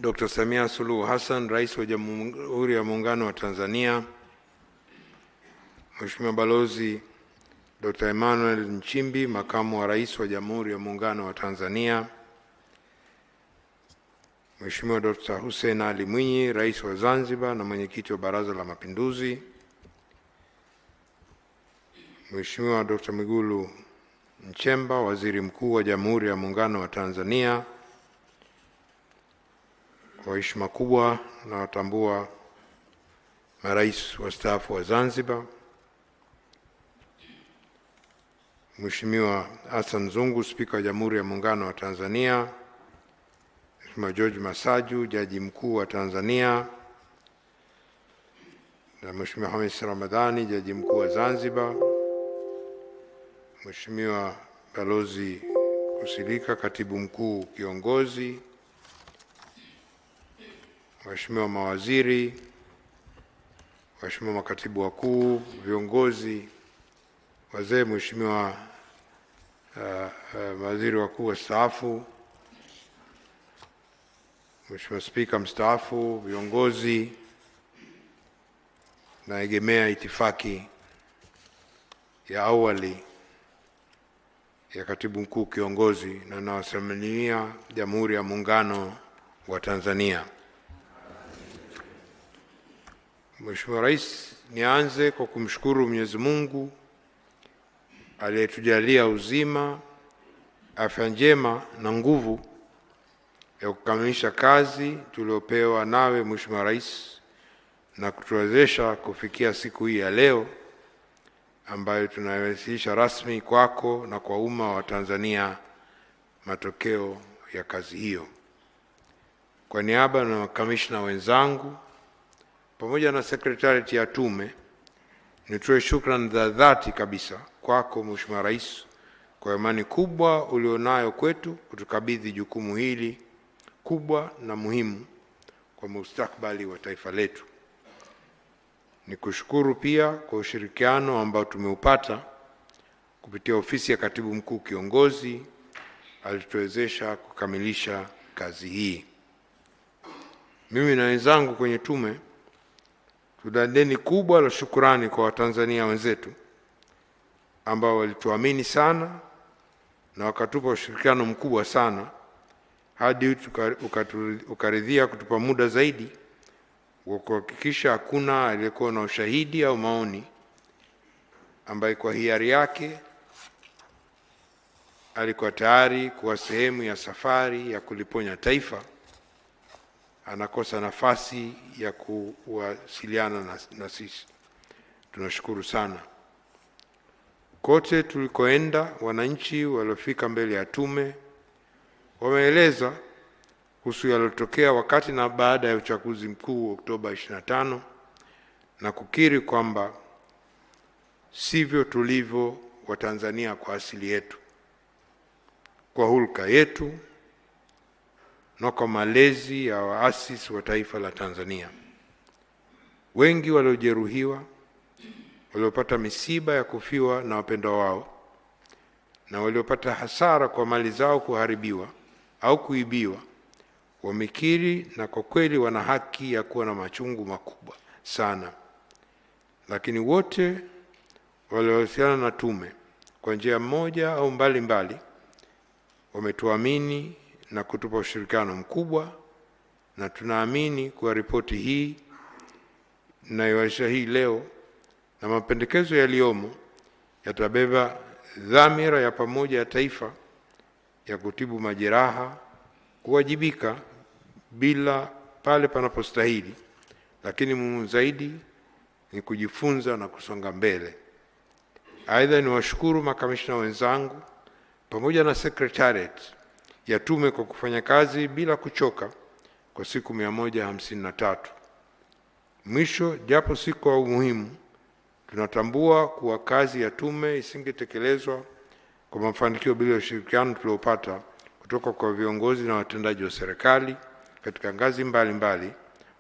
Dr. Samia Suluhu Hassan, Rais wa Jamhuri ya Muungano wa Tanzania, Mheshimiwa Balozi Dr. Emmanuel Nchimbi, Makamu wa Rais wa Jamhuri ya Muungano wa Tanzania, Mheshimiwa Dr. Hussein Ali Mwinyi, Rais wa Zanzibar na Mwenyekiti wa Baraza la Mapinduzi, Mheshimiwa Dr. Mwigulu Nchemba, Waziri Mkuu wa Jamhuri ya Muungano wa Tanzania, kwa heshima kubwa na watambua marais wastaafu wa Zanzibar, Mheshimiwa Hassan Zungu, Spika wa Jamhuri ya Muungano wa Tanzania, Mheshimiwa George Masaju, Jaji Mkuu wa Tanzania, na Mheshimiwa Hamis Ramadhani, Jaji Mkuu wa Zanzibar, Mheshimiwa Balozi Kusilika, Katibu Mkuu Kiongozi, Waheshimiwa mawaziri, waheshimiwa makatibu wakuu, viongozi, wazee, Mheshimiwa mawaziri wakuu wastaafu, Mheshimiwa Spika mstaafu, viongozi, naegemea itifaki ya awali ya Katibu Mkuu Kiongozi na nawasalimia Jamhuri ya Muungano wa Tanzania. Mheshimiwa Rais, nianze kwa kumshukuru Mwenyezi Mungu aliyetujalia uzima, afya njema na nguvu ya kukamilisha kazi tuliopewa nawe Mheshimiwa Rais na kutuwezesha kufikia siku hii ya leo ambayo tunawasilisha rasmi kwako na kwa umma wa Tanzania matokeo ya kazi hiyo. Kwa niaba na makamishna wenzangu pamoja na sekretarieti ya tume, nitoe shukrani za dhati kabisa kwako Mheshimiwa Rais kwa imani kubwa ulionayo kwetu kutukabidhi jukumu hili kubwa na muhimu kwa mustakabali wa taifa letu. Nikushukuru pia kwa ushirikiano ambao tumeupata kupitia ofisi ya Katibu Mkuu Kiongozi alituwezesha kukamilisha kazi hii. Mimi na wenzangu kwenye tume tuna deni kubwa la shukrani kwa Watanzania wenzetu ambao walituamini sana na wakatupa ushirikiano mkubwa sana hadi ukaridhia kutupa muda zaidi wa kuhakikisha hakuna aliyekuwa na ushahidi au maoni ambaye kwa hiari yake alikuwa tayari kuwa sehemu ya safari ya kuliponya taifa anakosa nafasi ya kuwasiliana na sisi. Tunashukuru sana. Kote tulikoenda, wananchi waliofika mbele ya tume wameeleza kuhusu yaliyotokea wakati na baada ya uchaguzi mkuu Oktoba 25 na kukiri kwamba sivyo tulivyo Watanzania kwa asili yetu, kwa hulka yetu na kwa malezi ya waasisi wa taifa la Tanzania. Wengi waliojeruhiwa, waliopata misiba ya kufiwa na wapendwa wao, na waliopata hasara kwa mali zao kuharibiwa au kuibiwa, wamekiri na kwa kweli wana haki ya kuwa na machungu makubwa sana. Lakini wote waliohusiana na tume kwa njia moja au mbalimbali wametuamini na kutupa ushirikiano mkubwa, na tunaamini kuwa ripoti hii ninayowakilisha hii leo na mapendekezo yaliyomo yatabeba dhamira ya pamoja ya taifa ya kutibu majeraha, kuwajibika bila pale panapostahili, lakini muhimu zaidi ni kujifunza na kusonga mbele. Aidha, niwashukuru makamishna wenzangu pamoja na secretariat ya tume kwa kufanya kazi bila kuchoka kwa siku 153. Mwisho, japo si kwa umuhimu, tunatambua kuwa kazi ya tume isingetekelezwa kwa mafanikio bila ushirikiano tuliopata kutoka kwa viongozi na watendaji wa serikali katika ngazi mbalimbali,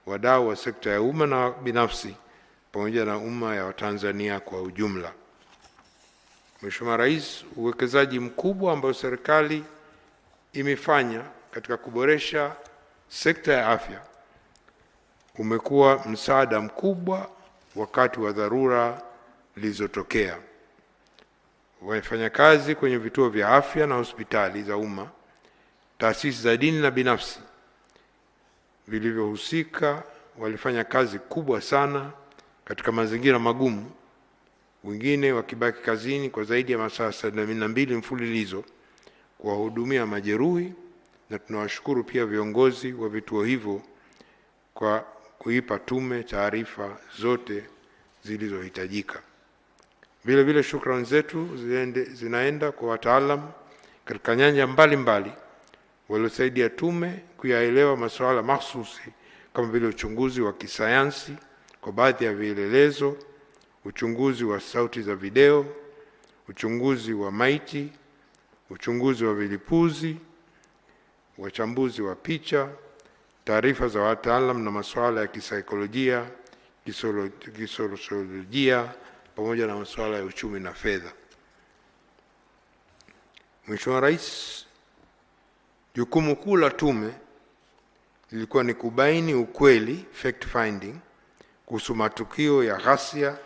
wadau wa sekta ya umma na binafsi, pamoja na umma ya Watanzania kwa ujumla. Mheshimiwa Rais, uwekezaji mkubwa ambao serikali imefanya katika kuboresha sekta ya afya umekuwa msaada mkubwa wakati wa dharura zilizotokea. Wafanyakazi kwenye vituo vya afya na hospitali za umma, taasisi za dini na binafsi vilivyohusika walifanya kazi kubwa sana katika mazingira magumu, wengine wakibaki kazini kwa zaidi ya masaa 72 mfululizo kuwahudumia majeruhi, na tunawashukuru pia viongozi wa vituo hivyo kwa kuipa tume taarifa zote zilizohitajika. Vile vile shukrani zetu zinaenda kwa wataalamu katika nyanja mbalimbali waliosaidia tume kuyaelewa masuala mahsusi kama vile uchunguzi wa kisayansi kwa baadhi ya vielelezo, uchunguzi wa sauti za video, uchunguzi wa maiti, uchunguzi wa vilipuzi, wachambuzi wa picha, taarifa za wataalamu na masuala ya kisaikolojia, kisosiolojia pamoja na masuala ya uchumi na fedha. Mheshimiwa Rais, jukumu kuu la tume lilikuwa ni kubaini ukweli, fact finding, kuhusu matukio ya ghasia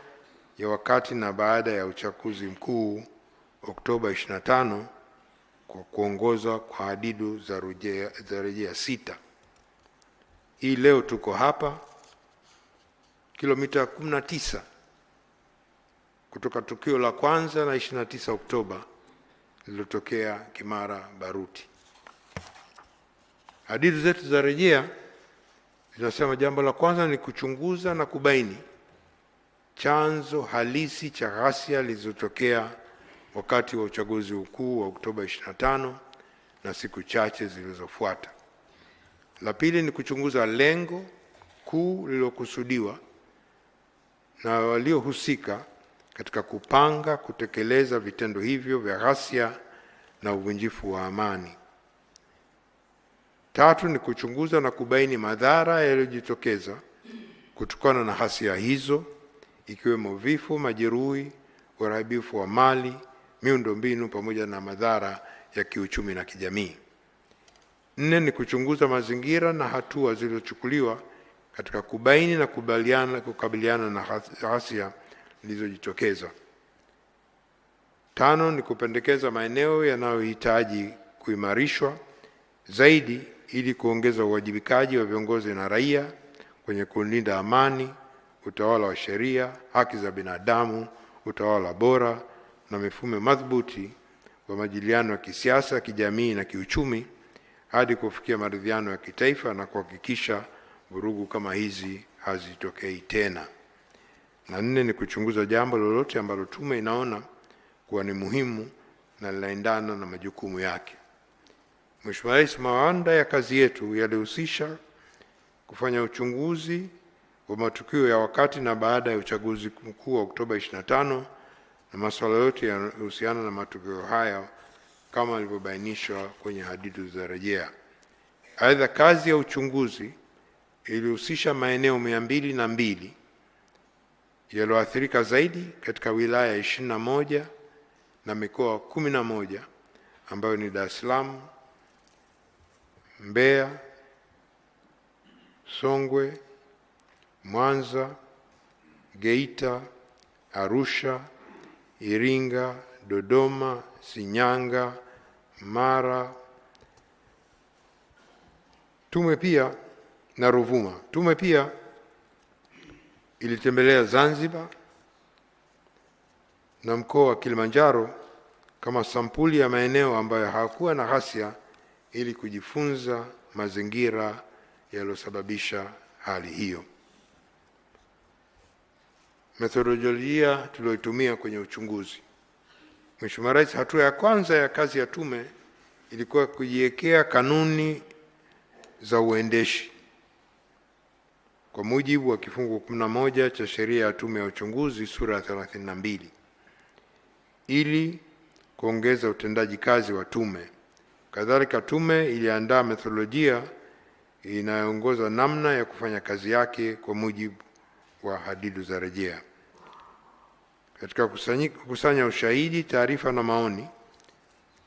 ya wakati na baada ya uchaguzi mkuu Oktoba 25 kwa kuongoza kwa hadidu za rejea 6. Hii leo tuko hapa kilomita 19 kutoka tukio la kwanza la 29 Oktoba lililotokea Kimara Baruti. Hadidu zetu za rejea zinasema jambo la kwanza ni kuchunguza na kubaini chanzo halisi cha ghasia zilizotokea wakati wa uchaguzi mkuu wa Oktoba 25 na siku chache zilizofuata. La pili ni kuchunguza lengo kuu lililokusudiwa na waliohusika katika kupanga kutekeleza vitendo hivyo vya ghasia na uvunjifu wa amani. Tatu ni kuchunguza na kubaini madhara yaliyojitokeza kutokana na ghasia hizo, ikiwemo vifo, majeruhi, uharibifu wa mali, miundombinu pamoja na madhara ya kiuchumi na kijamii. 4 ni kuchunguza mazingira na hatua zilizochukuliwa katika kubaini na kukabiliana na ghasia zilizojitokeza. 5 ni kupendekeza maeneo yanayohitaji kuimarishwa zaidi ili kuongeza uwajibikaji wa viongozi na raia kwenye kulinda amani, utawala wa sheria, haki za binadamu, utawala bora na mifumo madhubuti wa majadiliano ya kisiasa, kijamii na kiuchumi hadi kufikia maridhiano ya kitaifa na kuhakikisha vurugu kama hizi hazitokei tena. Na 4 ni kuchunguza jambo lolote ambalo tume inaona kuwa ni muhimu na linaendana na majukumu yake. Mheshimiwa Rais, mawanda ya kazi yetu yalihusisha kufanya uchunguzi wa matukio ya wakati na baada ya uchaguzi mkuu wa Oktoba 25 na masuala yote yanayohusiana na matukio haya kama ilivyobainishwa kwenye hadidu za rejea. Aidha, kazi ya uchunguzi ilihusisha maeneo 202 yaliyoathirika zaidi katika wilaya 21 na mikoa 11 ambayo ni Dar es Salaam, Mbeya, Songwe, Mwanza, Geita, Arusha, Iringa, Dodoma, Shinyanga, Mara, tume pia na Ruvuma. Tume pia ilitembelea Zanzibar na mkoa wa Kilimanjaro kama sampuli ya maeneo ambayo hakuwa na ghasia ili kujifunza mazingira yaliyosababisha hali hiyo. Methodolojia tuliyoitumia kwenye uchunguzi. Mheshimiwa Rais, hatua ya kwanza ya kazi ya tume ilikuwa kujiwekea kanuni za uendeshi kwa mujibu wa kifungu 11 cha sheria ya tume ya uchunguzi sura ya 32 ili kuongeza utendaji kazi wa tume. Kadhalika, tume iliandaa methodolojia inayoongoza namna ya kufanya kazi yake kwa mujibu wa hadidu za rejea. Katika kukusanya ushahidi, taarifa na maoni,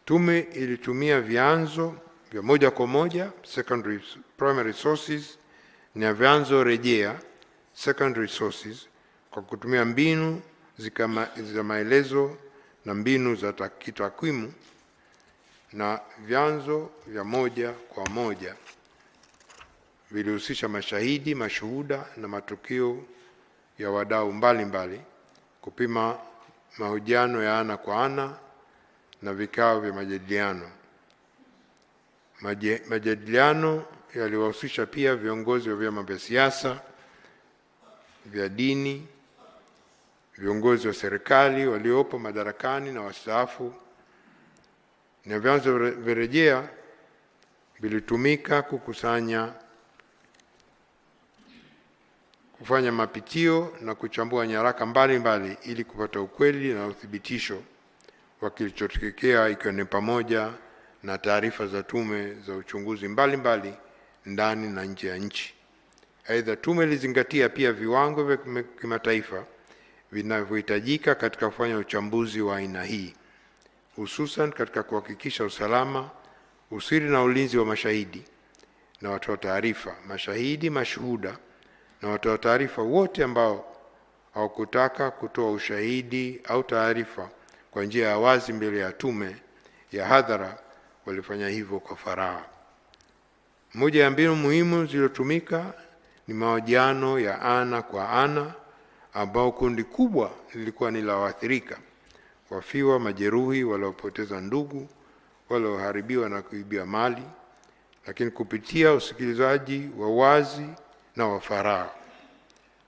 tume ilitumia vyanzo vya moja kwa moja, secondary primary sources na vyanzo rejea secondary sources kwa kutumia mbinu za maelezo na mbinu za kitakwimu na vyanzo vya moja kwa moja vilihusisha mashahidi, mashuhuda na matukio ya wadau mbalimbali, kupima mahojiano ya ana kwa ana na vikao vya majadiliano. Majadiliano yaliwahusisha pia viongozi wa vyama vya siasa, vya dini, viongozi wa serikali waliopo madarakani na wastaafu, na vyanzo virejea vilitumika kufanya mapitio na kuchambua nyaraka mbalimbali ili kupata ukweli na uthibitisho wa kilichotokea, ikiwa ni pamoja na taarifa za tume za uchunguzi mbalimbali ndani na nje ya nchi. Aidha, tume ilizingatia pia viwango vya kimataifa vinavyohitajika katika kufanya uchambuzi wa aina hii, hususan katika kuhakikisha usalama, usiri na ulinzi wa mashahidi na watoa taarifa, mashahidi, mashuhuda na watoa taarifa wote ambao hawakutaka kutoa ushahidi au taarifa kwa njia ya wazi mbele ya tume ya hadhara walifanya hivyo kwa faragha. Moja ya mbinu muhimu zilizotumika ni mahojiano ya ana kwa ana, ambao kundi kubwa lilikuwa ni la waathirika, wafiwa, majeruhi, waliopoteza ndugu, walioharibiwa na kuibiwa mali, lakini kupitia usikilizaji wa wazi na wa faragha,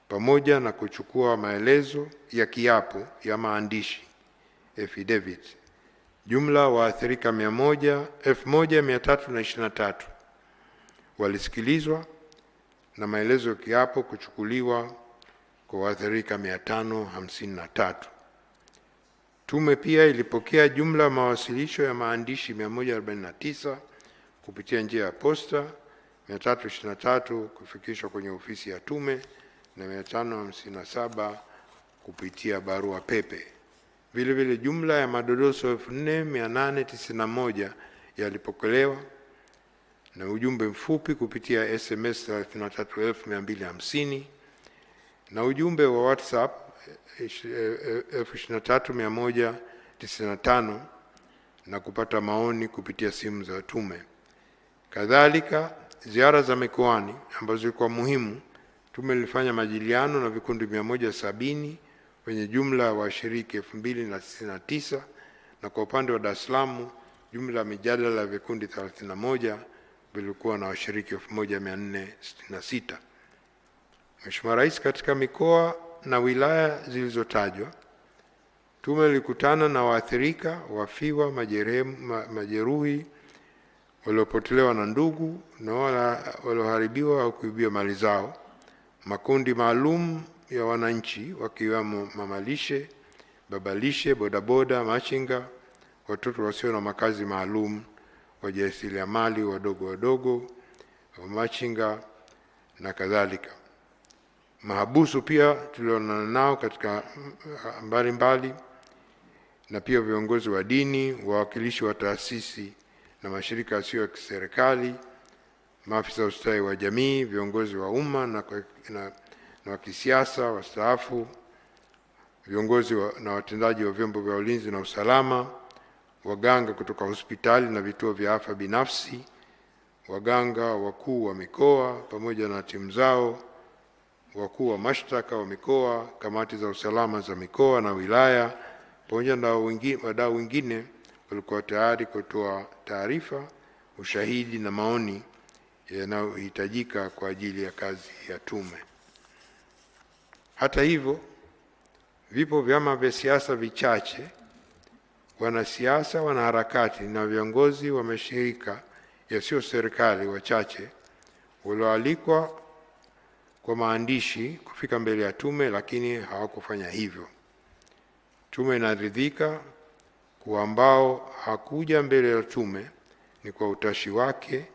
pamoja na kuchukua maelezo ya kiapo ya maandishi affidavit. Jumla waathirika 1323 walisikilizwa na maelezo ya kiapo kuchukuliwa kwa waathirika 553. Tume pia ilipokea jumla mawasilisho ya maandishi 149 kupitia njia ya posta, 323 kufikishwa kwenye ofisi ya tume na 557 kupitia barua pepe. Vile vile jumla ya madodoso 4891 yalipokelewa na ujumbe mfupi kupitia SMS 33250 na ujumbe wa WhatsApp 23195 na kupata maoni kupitia simu za tume. Kadhalika, ziara za mikoani ambazo zilikuwa muhimu, tume ilifanya majadiliano na vikundi 170 wenye jumla ya washiriki 2099, na kwa upande wa Dar es Salaam jumla ya mijadala ya vikundi 31 vilikuwa na washiriki 1466. Mheshimiwa Rais, katika mikoa na wilaya zilizotajwa, tume ilikutana na waathirika, wafiwa, majeruhi, waliopotelewa na ndugu na walioharibiwa au kuibiwa mali zao, makundi maalum ya wananchi wakiwemo mamalishe, babalishe, bodaboda, machinga, watoto wasio na makazi maalum, wajasiriamali wadogo, machinga na kadhalika. Mahabusu pia tulionana nao katika mbalimbali, na pia viongozi wa dini, wawakilishi wa taasisi na mashirika yasiyo ya kiserikali, maafisa ustawi wa jamii, viongozi wa umma na wa kisiasa wastaafu, viongozi na watendaji wa vyombo vya ulinzi na usalama, waganga kutoka hospitali na vituo vya afya binafsi, waganga wakuu wa mikoa pamoja na timu zao, wakuu wa mashtaka wa mikoa, kamati za usalama za mikoa na wilaya, pamoja na wadau wengine walikuwa tayari kutoa taarifa, ushahidi na maoni yanayohitajika kwa ajili ya kazi ya tume. Hata hivyo, vipo vyama vya siasa vichache, wanasiasa, wanaharakati na viongozi wa mashirika yasiyo serikali wachache walioalikwa kwa maandishi kufika mbele ya tume, lakini hawakufanya hivyo. Tume inaridhika kuwa ambao hakuja mbele ya tume ni kwa utashi wake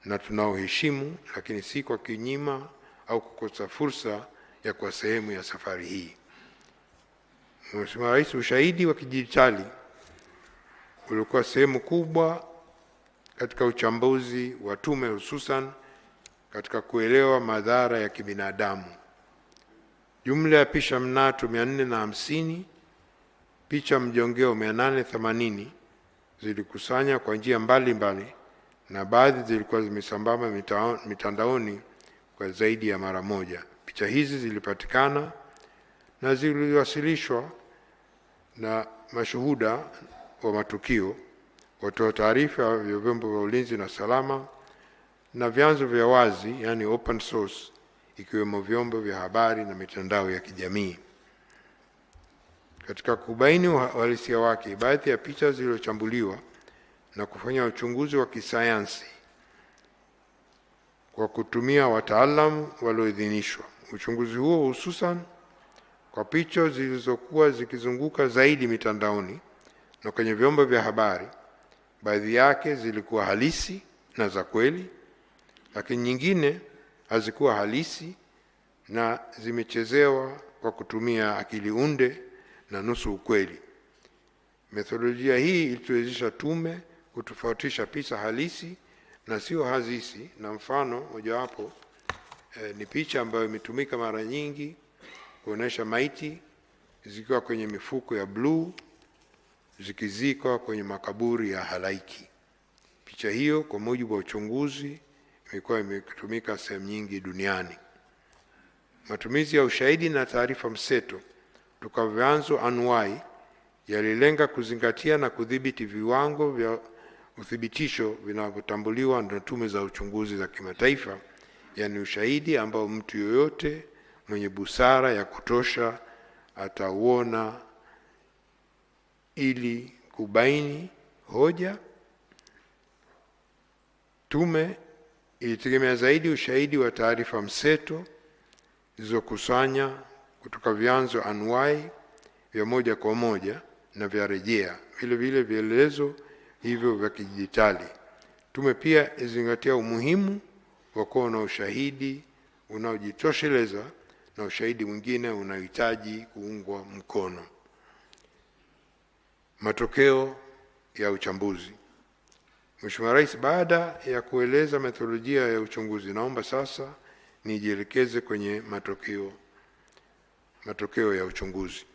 na tunaoheshimu, lakini si kwa kinyima au kukosa fursa ya kwa sehemu ya safari hii. Mheshimiwa Rais, ushahidi wa kidijitali ulikuwa sehemu kubwa katika uchambuzi wa tume, hususan katika kuelewa madhara ya kibinadamu. Jumla ya picha mnato 450, picha mjongeo 880 zilikusanya kwa njia mbalimbali, na baadhi zilikuwa zimesambamba mitandaoni kwa zaidi ya mara moja. Picha hizi zilipatikana na ziliwasilishwa na mashuhuda wa matukio, watoa taarifa vya vyombo vya ulinzi na salama, na vyanzo vya wazi, yani open source, ikiwemo vyombo vya habari na mitandao ya kijamii. Katika kubaini uhalisia wake, baadhi ya picha zilizochambuliwa na kufanya uchunguzi wa kisayansi kwa kutumia wataalamu walioidhinishwa. Uchunguzi huo hususan kwa picha zilizokuwa zikizunguka zaidi mitandaoni na kwenye vyombo vya habari, baadhi yake zilikuwa halisi na za kweli, lakini nyingine hazikuwa halisi na zimechezewa kwa kutumia akili unde na nusu ukweli. Methodolojia hii ilituwezesha tume kutofautisha picha halisi na sio halisi, na mfano mojawapo ni picha ambayo imetumika mara nyingi kuonesha maiti zikiwa kwenye mifuko ya bluu zikizikwa kwenye makaburi ya halaiki. Picha hiyo kwa mujibu wa uchunguzi imekuwa imetumika sehemu nyingi duniani. Matumizi ya ushahidi na taarifa mseto kutoka vyanzo anuwai yalilenga kuzingatia na kudhibiti viwango vya uthibitisho vinavyotambuliwa na tume za uchunguzi za kimataifa, yani ushahidi ambao mtu yoyote mwenye busara ya kutosha atauona ili kubaini hoja. Tume ilitegemea zaidi ushahidi wa taarifa mseto zilizokusanya kutoka vyanzo anuwai vya moja kwa moja na vya rejea, vile vile vielelezo hivyo vya kidijitali. Tume pia izingatia umuhimu wa kuwa na ushahidi unaojitosheleza na ushahidi mwingine unahitaji kuungwa mkono. Matokeo ya uchambuzi. Mheshimiwa Rais, baada ya kueleza metodolojia ya uchunguzi, naomba sasa nijielekeze kwenye matokeo ya uchunguzi.